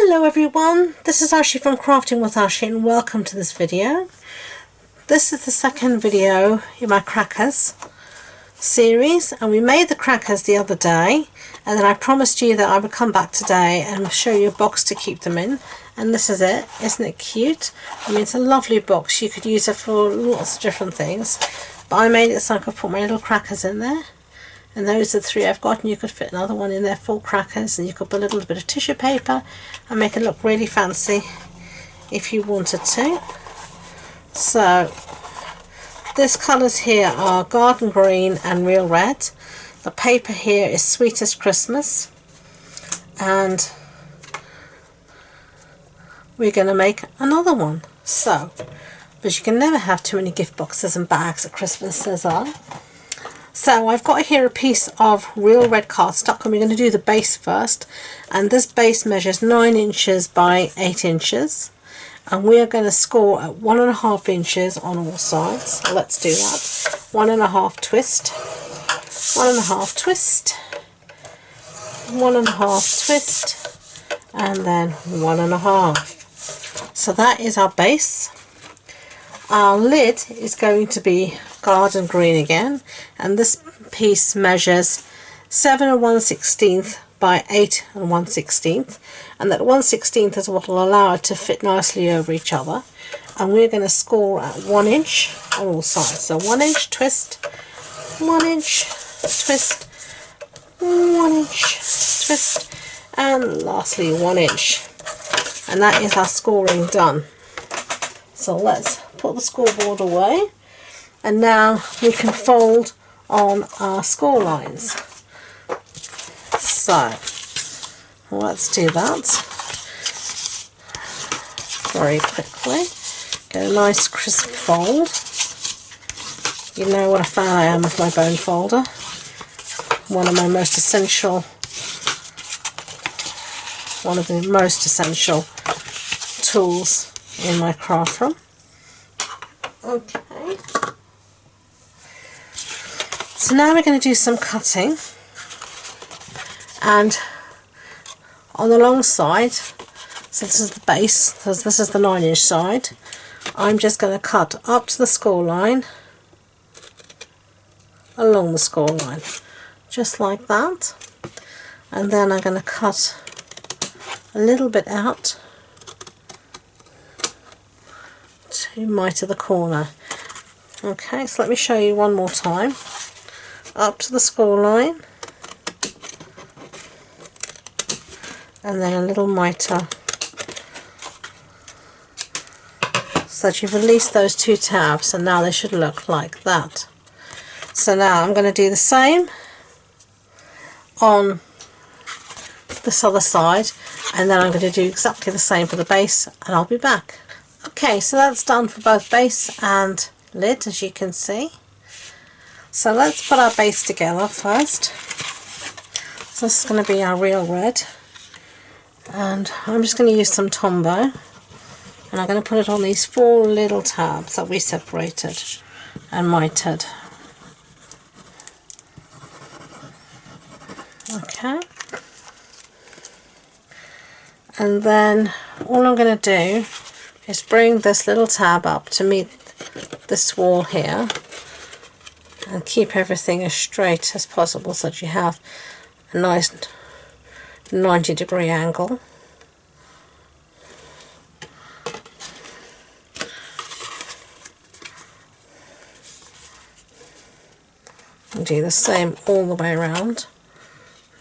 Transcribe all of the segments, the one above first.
Hello everyone, this is Ashi from Crafting with Ashi and welcome to this video. This is the second video in my crackers series, and we made the crackers the other day and then I promised you that I would come back today and show you a box to keep them in, and this is it. Isn't it cute? I mean, it's a lovely box. You could use it for lots of different things, but I made it so I could put my little crackers in there. And those are the three I've got, and you could fit another one in there, full crackers, and you could put a little bit of tissue paper and make it look really fancy if you wanted to. So this colours here are garden green and real red. The paper here is Sweetest Christmas, and we're going to make another one. So, but you can never have too many gift boxes and bags at Christmas, as I. So I've got here a piece of real red cardstock, and we're going to do the base first, and this base measures 9 inches by 8 inches, and we're going to score at 1.5 inches on all sides. So let's do that. 1.5 twist, 1.5 twist, 1.5 twist, and then 1.5. So that is our base. Our lid is going to be garden green again, and this piece measures 7 1/16 by 8 1/16, and that 1/16 is what will allow it to fit nicely over each other, and we're going to score at 1 inch on all sides. So 1 inch twist, 1 inch twist, 1 inch twist, and lastly 1 inch, and that is our scoring done. So let's put the scoreboard away, and now we can fold on our score lines. So let's do that very quickly. Get a nice crisp fold. You know what a fan I am of my bone folder. One of the most essential tools in my craft room. Okay, so now we're going to do some cutting, and on the long side, so this is the base, so this is the 9 inch side, I'm just going to cut up to the score line, along the score line, just like that, and then I'm going to cut a little bit out to mite the corner. Okay, so let me show you one more time. Up to the score line, and then a little miter, so that you've released those two tabs, and now they should look like that. So now I'm going to do the same on this other side, and then I'm going to do exactly the same for the base, and I'll be back. Okay, so that's done for both base and lid, as you can see. So let's put our base together first. So this is going to be our real red, and I'm just going to use some Tombow, and I'm going to put it on these 4 little tabs that we separated and mitered. Okay, and then all I'm going to do is bring this little tab up to meet this wall here, and keep everything as straight as possible so that you have a nice 90-degree angle. And do the same all the way around.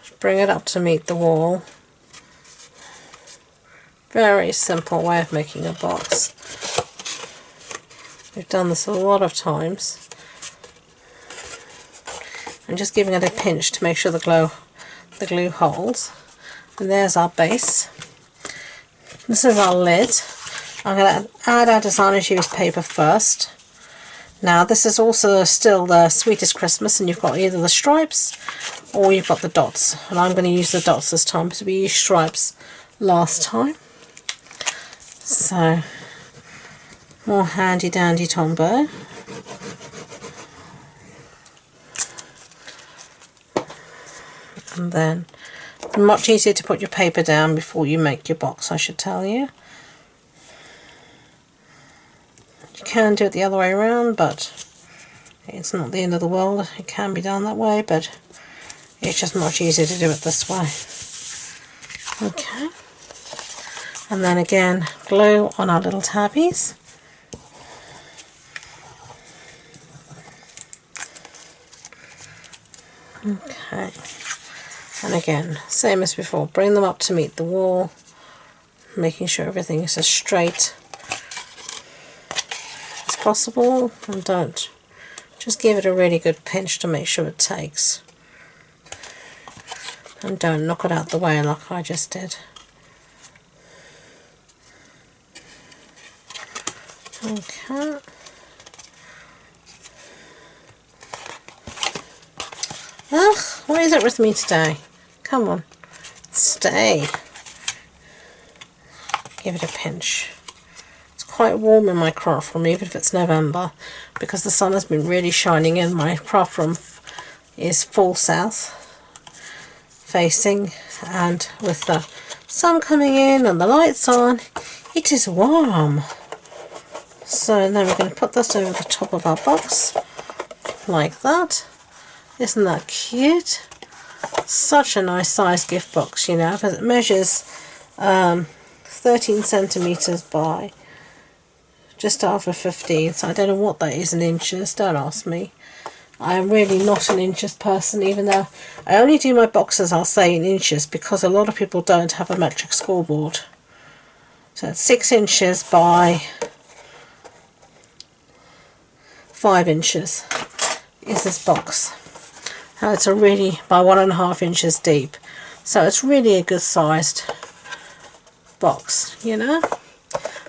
Just bring it up to meet the wall. Very simple way of making a box. We've done this a lot of times. I'm just giving it a pinch to make sure the glue holds. And there's our base. This is our lid. I'm going to add our designer's use paper first. Now this is also still the Sweetest Christmas, and you've got either the stripes or you've got the dots. And I'm going to use the dots this time because we used stripes last time. So more handy dandy Tombow. And then Much easier to put your paper down before you make your box, I should tell you. You can do it the other way around, but it's not the end of the world. It can be done that way, but it's just much easier to do it this way. Okay. And then again, glue on our little tabbies. Okay. And again, same as before, bring them up to meet the wall, making sure everything is as straight as possible, and don't. Just give it a really good pinch to make sure it takes. And don't knock it out the way like I just did. Okay. Ugh, what is it with me today? Come on, stay. Give it a pinch. It's quite warm in my craft room, even if it's November, because the sun has been really shining in. My craft room is full south facing, and with the sun coming in and the lights on, it is warm. So then we're going to put this over the top of our box like that. Isn't that cute? Such a nice size gift box, you know, because it measures 13 centimeters by just over 15, so I don't know what that is in inches, don't ask me. I am really not an inches person, even though I only do my boxes, I'll say, in inches, because a lot of people don't have a metric scoreboard. So it's 6 inches by 5 inches is this box. And it's really by 1.5 inches deep, so it's really a good sized box, you know.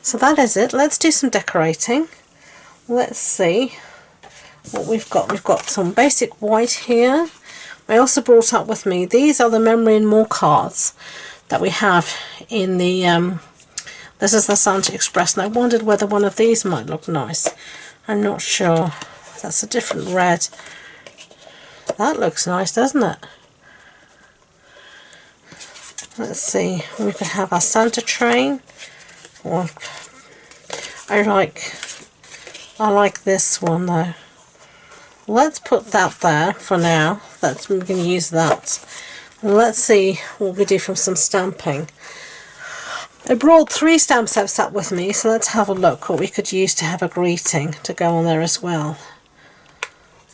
So that is it. Let's do some decorating. Let's see what we've got. We've got some basic white here. I also brought up with me, these are the Memory and More cards that we have in the this is the Santa Express, and I wondered whether one of these might look nice. I'm not sure. That's a different red. That looks nice, doesn't it? Let's see, we could have our Santa train, or I like this one though. Let's put that there for now. That's, we're going to use that. And let's see what we do from some stamping. I brought 3 stamp sets up with me, so let's have a look what we could use to have a greeting to go on there as well.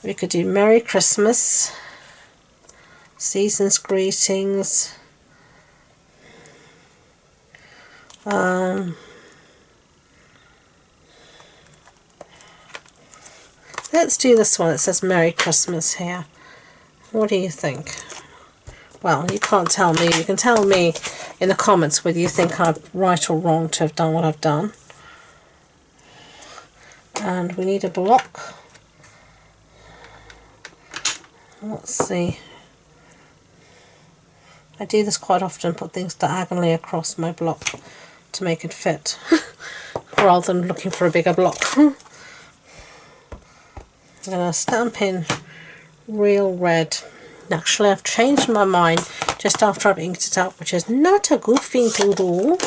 We could do Merry Christmas, Season's Greetings, let's do this one that says Merry Christmas here. What do you think? Well, you can't tell me. You can tell me in the comments whether you think I'm right or wrong to have done what I've done. And we need a block. Let's see. I do this quite often, put things diagonally across my block to make it fit, rather than looking for a bigger block. I'm going to stamp in real red. Actually, I've changed my mind just after I've inked it up, which is not a good thing to do.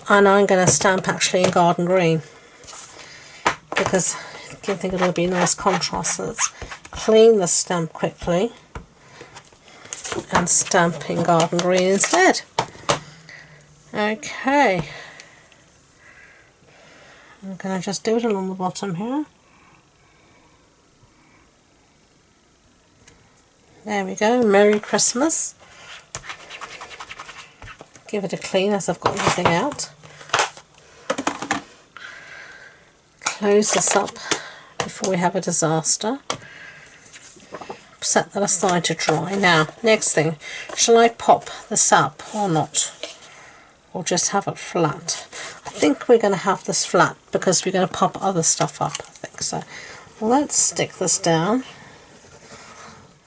And I'm going to stamp actually in garden green, because I think it'll be a nice contrast. So let's clean the stamp quickly and stamp in garden green instead. Okay, I'm going to just do it along the bottom here. There we go, Merry Christmas. Give it a clean as I've got everything out. Close this up before we have a disaster. Set that aside to dry. Now, next thing, shall I pop this up or not? Or just have it flat? I think we're going to have this flat because we're going to pop other stuff up, I think so. Let's stick this down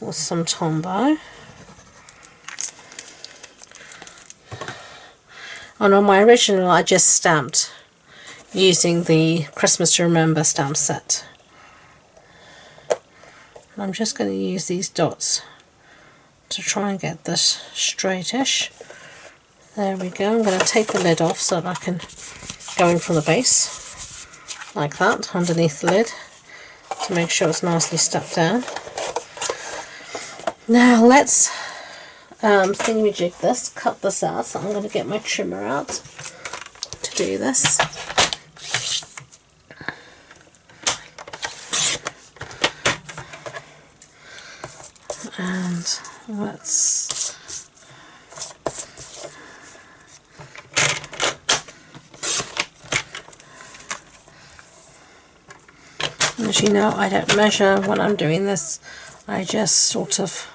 with some Tombow. And on my original I just stamped using the Christmas to Remember stamp set. And I'm just going to use these dots to try and get this straightish. There we go. I'm going to take the lid off so that I can go in from the base like that underneath the lid to make sure it's nicely stuck down. Now let's thingamajig this, cut this out. So I'm going to get my trimmer out to do this. And let's as you know, I don't measure when I'm doing this. I just sort of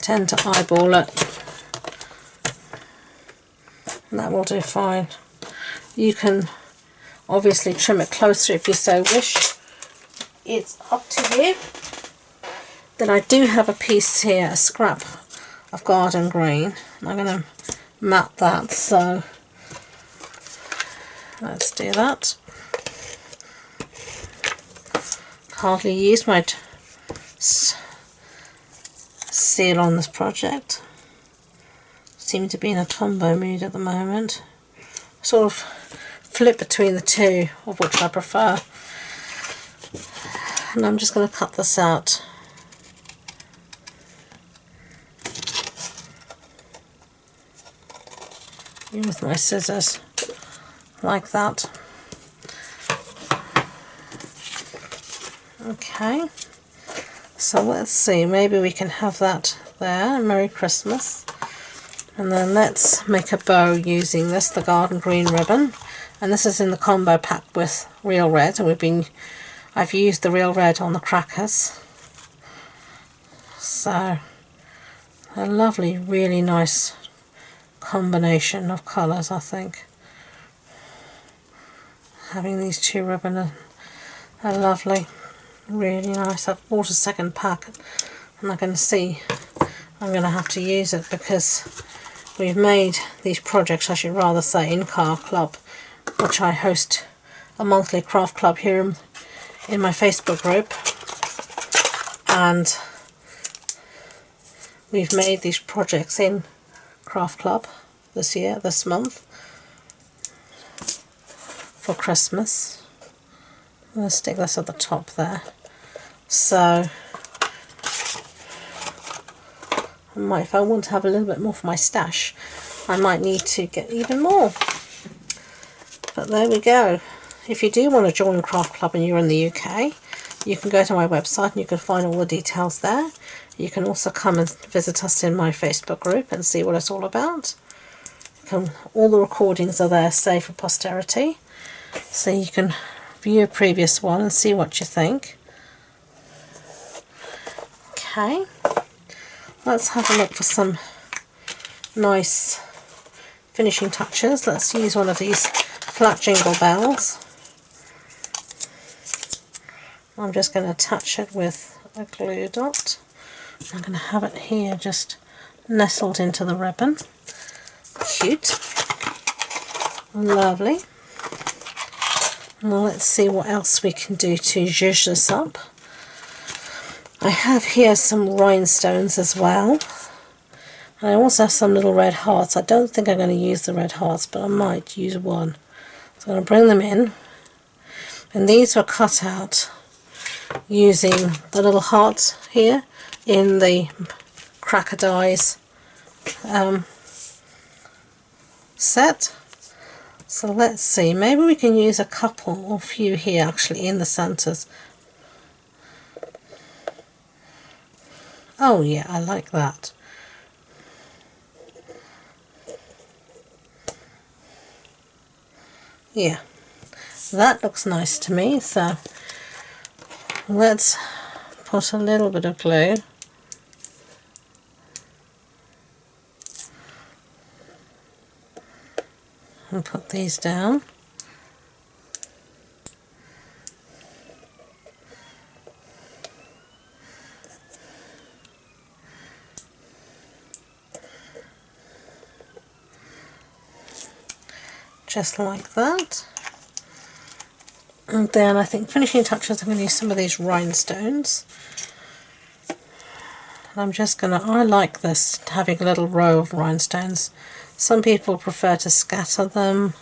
tend to eyeball it, and that will do fine. You can obviously trim it closer if you so wish. It's up to you. Then I do have a piece here, a scrap of garden green. I'm going to mat that, so let's do that. Hardly used my seal on this project. Seem to be in a Tombow mood at the moment. Sort of flip between the two, of which I prefer. And I'm just going to cut this out. With my scissors, like that. Okay, so let's see, maybe we can have that there. Merry Christmas. And then let's make a bow using this, the garden green ribbon, and this is in the combo pack with Real Red, and I've used the Real Red on the crackers. So a lovely, really nice combination of colours, I think. Having these two ribbon are lovely, really nice. I've bought a second pack, and I can see I'm going to have to use it because we've made these projects, I should rather say, in Car Club, which I host a monthly craft club here in my Facebook group, and we've made these projects in Craft Club this month for Christmas. I'm going to stick this at the top there. So if I want to have a little bit more for my stash, I might need to get even more. But there we go. If you do want to join Craft Club and you're in the UK, you can go to my website and you can find all the details there. You can also come and visit us in my Facebook group and see what it's all about. All the recordings are there, saved for posterity, so you can view a previous one and see what you think. Okay, let's have a look for some nice finishing touches. Let's use one of these flat jingle bells. I'm just going to attach it with a glue dot. I'm going to have it here just nestled into the ribbon. Cute. Lovely. Now let's see what else we can do to zhuzh this up. I have here some rhinestones as well. And I also have some little red hearts. I don't think I'm going to use the red hearts, but I might use one. So I'm going to bring them in. And these were cut out using the little hearts here in the Cracker Dies set. So let's see, maybe we can use a couple or few here actually in the centres. Oh yeah, I like that. Yeah, that looks nice to me. So let's put a little bit of glue and put these down. Just like that. And then I think finishing touches, I'm going to use some of these rhinestones. I'm just gonna, I like this, having a little row of rhinestones. Some people prefer to scatter them.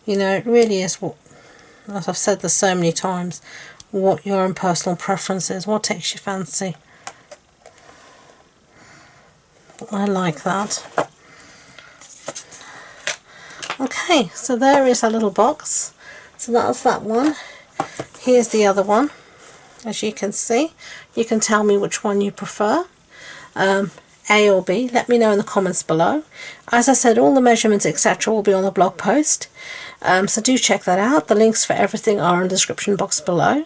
You know, it really is what, as I've said this so many times, what your own personal preference is, what takes your fancy. I like that. Okay, so there is a little box. So that's that one. Here's the other one. As you can see, you can tell me which one you prefer, A or B. Let me know in the comments below. As I said, all the measurements etc. will be on the blog post, so do check that out. The links for everything are in the description box below.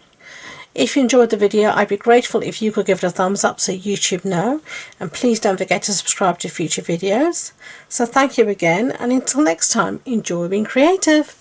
If you enjoyed the video, I'd be grateful if you could give it a thumbs up so YouTube know, and please don't forget to subscribe to future videos. So thank you again, and until next time, enjoy being creative.